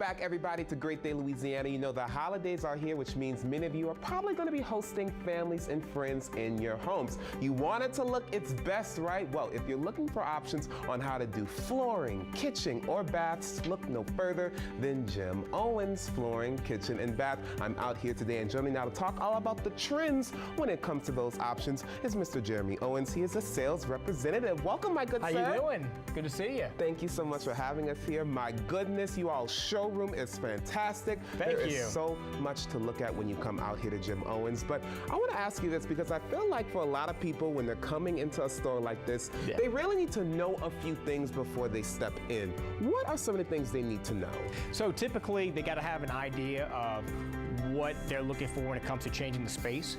Back everybody to Great Day, Louisiana. You know the holidays are here, which means many of you are probably going to be hosting families and friends in your homes. You want it to look its best, right? Well, if you're looking for options on how to do flooring, kitchen, or baths, look no further than Jim Owens Flooring, Kitchen, and Bath. I'm out here today, and joining me now to talk all about the trends when it comes to those options is Mr. Jeremy Owens. He is a sales representative. Welcome, my good sir. How you doing? Good to see you. Thank you so much for having us here. My goodness, you all showroom is fantastic. Thank you. There is so much to look at when you come out here to Jim Owens. But I want to ask you this because I feel like for a lot of people, when they're coming into a store like this, they really need to know a few things before they step in. What are some of the things they need to know? So typically, they got to have an idea of what they're looking for when it comes to changing the space.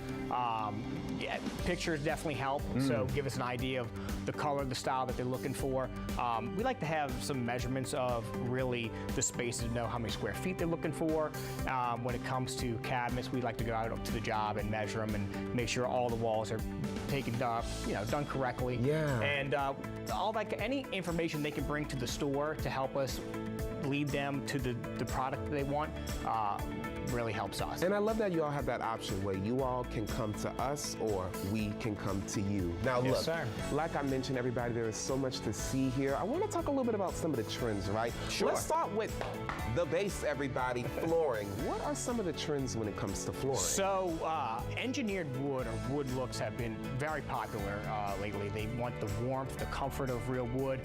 Yeah, pictures definitely help, so give us an idea of the color, the style that they're looking for. We like to have some measurements of really the space to know how many square feet they're looking for. When it comes to cabinets, we like to go out to the job and measure them and make sure all the walls are taken up, done correctly. Yeah. And all that, any information they can bring to the store to help us lead them to the product that they want really helps us. And I love that you all have that option where you all can come to us or we can come to you. Now Yes, look, sir. like I mentioned, everybody, there is so much to see here. I want to talk a little bit about some of the trends, right? Sure. Let's start with the base, everybody, flooring. What are some of the trends when it comes to flooring? So engineered wood or wood looks have been very popular lately. They want the warmth, the comfort of real wood,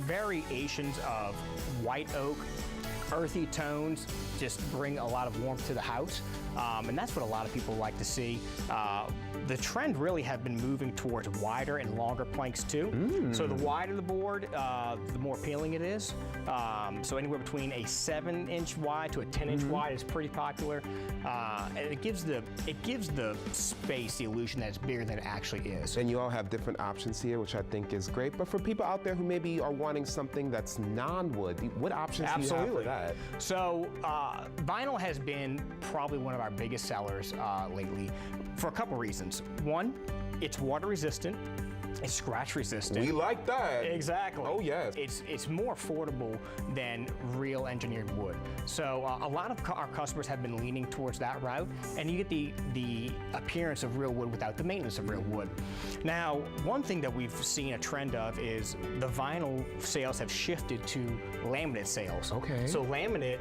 variations of white oak, earthy tones just bring a lot of warmth to the house, and that's what a lot of people like to see. The trend really have been moving towards wider and longer planks too. So the wider the board, the more appealing it is. So anywhere between a 7-inch wide to a 10-inch wide is pretty popular, and it gives the space the illusion that it's bigger than it actually is. And you all have different options here, which I think is great. But for people out there who maybe are wanting something that's non-wood, what options do you have for that? So vinyl has been probably one of our biggest sellers lately for a couple reasons. One, it's water resistant. It's scratch resistant. We like that. Exactly. Oh, yes. It's more affordable than real engineered wood. So a lot of our customers have been leaning towards that route, and you get the appearance of real wood without the maintenance of real wood. Now, one thing that we've seen a trend of is the vinyl sales have shifted to laminate sales. Okay. So laminate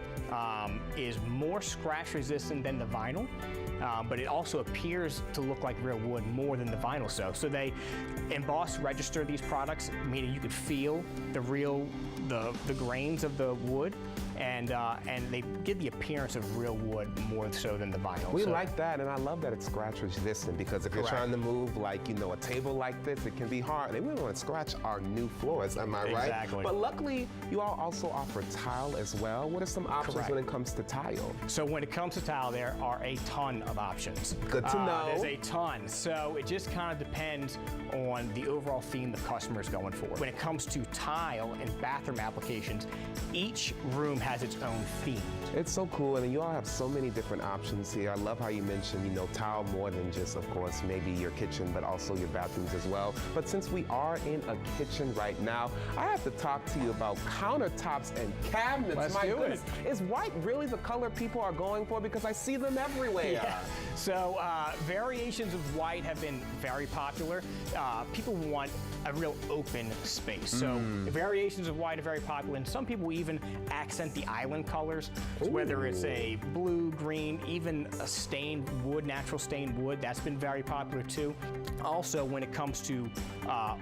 is more scratch resistant than the vinyl. But it also appears to look like real wood more than the vinyl. So they emboss register these products, meaning you could feel the grains of the wood, and they give the appearance of real wood more so than the vinyl. We like that, and I love that it's scratch resistant, because if you're trying to move like, a table like this, it can be hard. And we don't want to scratch our new floors, am I right? Exactly. But luckily, you all also offer tile as well. What are some options when it comes to tile? So when it comes to tile, there are a ton of options. Good to know. There's a ton. So it just kind of depends on the overall theme the customer is going for. When it comes to tile and bathroom applications, each room has its own theme. It's so cool, and you all have so many different options here. I love how you mentioned, tile more than just, of course, maybe your kitchen, but also your bathrooms as well. But since we are in a kitchen right now, I have to talk to you about countertops and cabinets. Let's My do goodness, is white really the color people are going for? Because I see them everywhere. Yeah. So variations of white have been very popular. People want a real open space. So variations of white are very popular, and some people even accent the island colors. So whether it's a blue, green, even a stained wood, natural stained wood, that's been very popular too. Also, when it comes to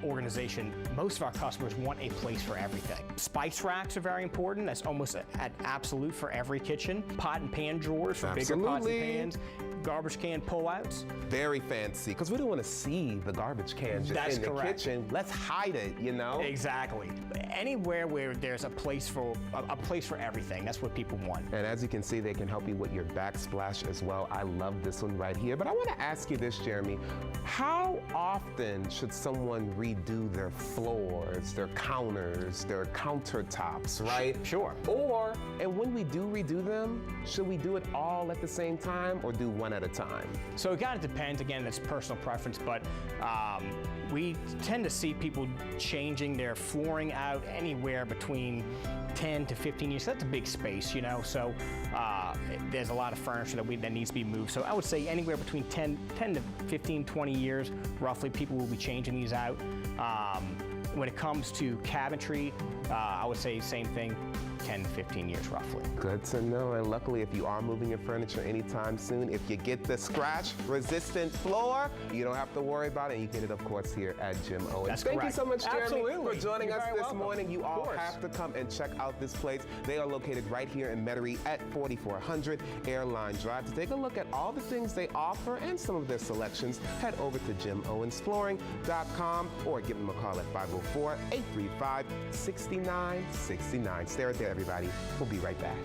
organization, most of our customers want a place for everything. Spice racks are very important. That's almost an absolute for every kitchen. Pot and pan drawers for bigger pots and pans. Garbage can pullouts. Very fancy, because we don't want to see the garbage can just in the kitchen. Let's hide it, Exactly. Anywhere where there's a place for everything, that's what people want. And as you can see, they can help you with your backsplash as well. I love this one right here. But I want to ask you this, Jeremy. How often should someone redo their floors, their counters, their countertops, right? Sure. And when we do redo them, should we do it all at the same time or do one one at a time? So it kind of depends. Again, it's personal preference, but we tend to see people changing their flooring out anywhere between 10 to 15 years. That's a big space, you know, so there's a lot of furniture that needs to be moved. So I would say anywhere between 10 to 15, 20 years, roughly, people will be changing these out. When it comes to cabinetry, I would say same thing, 10 to 15 years roughly. Good to know, and luckily if you are moving your furniture anytime soon, if you get the scratch-resistant floor, you don't have to worry about it. You get it, of course, here at Jim Owens. That's Thank correct. you so much, Jeremy, Absolutely. for joining You're us very this welcome. morning. You Of all course. have to come and check out this place. They are located right here in Metairie at 4400 Airline Drive. To take a look at all the things they offer and some of their selections, head over to JimOwensFlooring.com or give them a call at 504-835-6969. Stay right there, everybody. We'll be right back.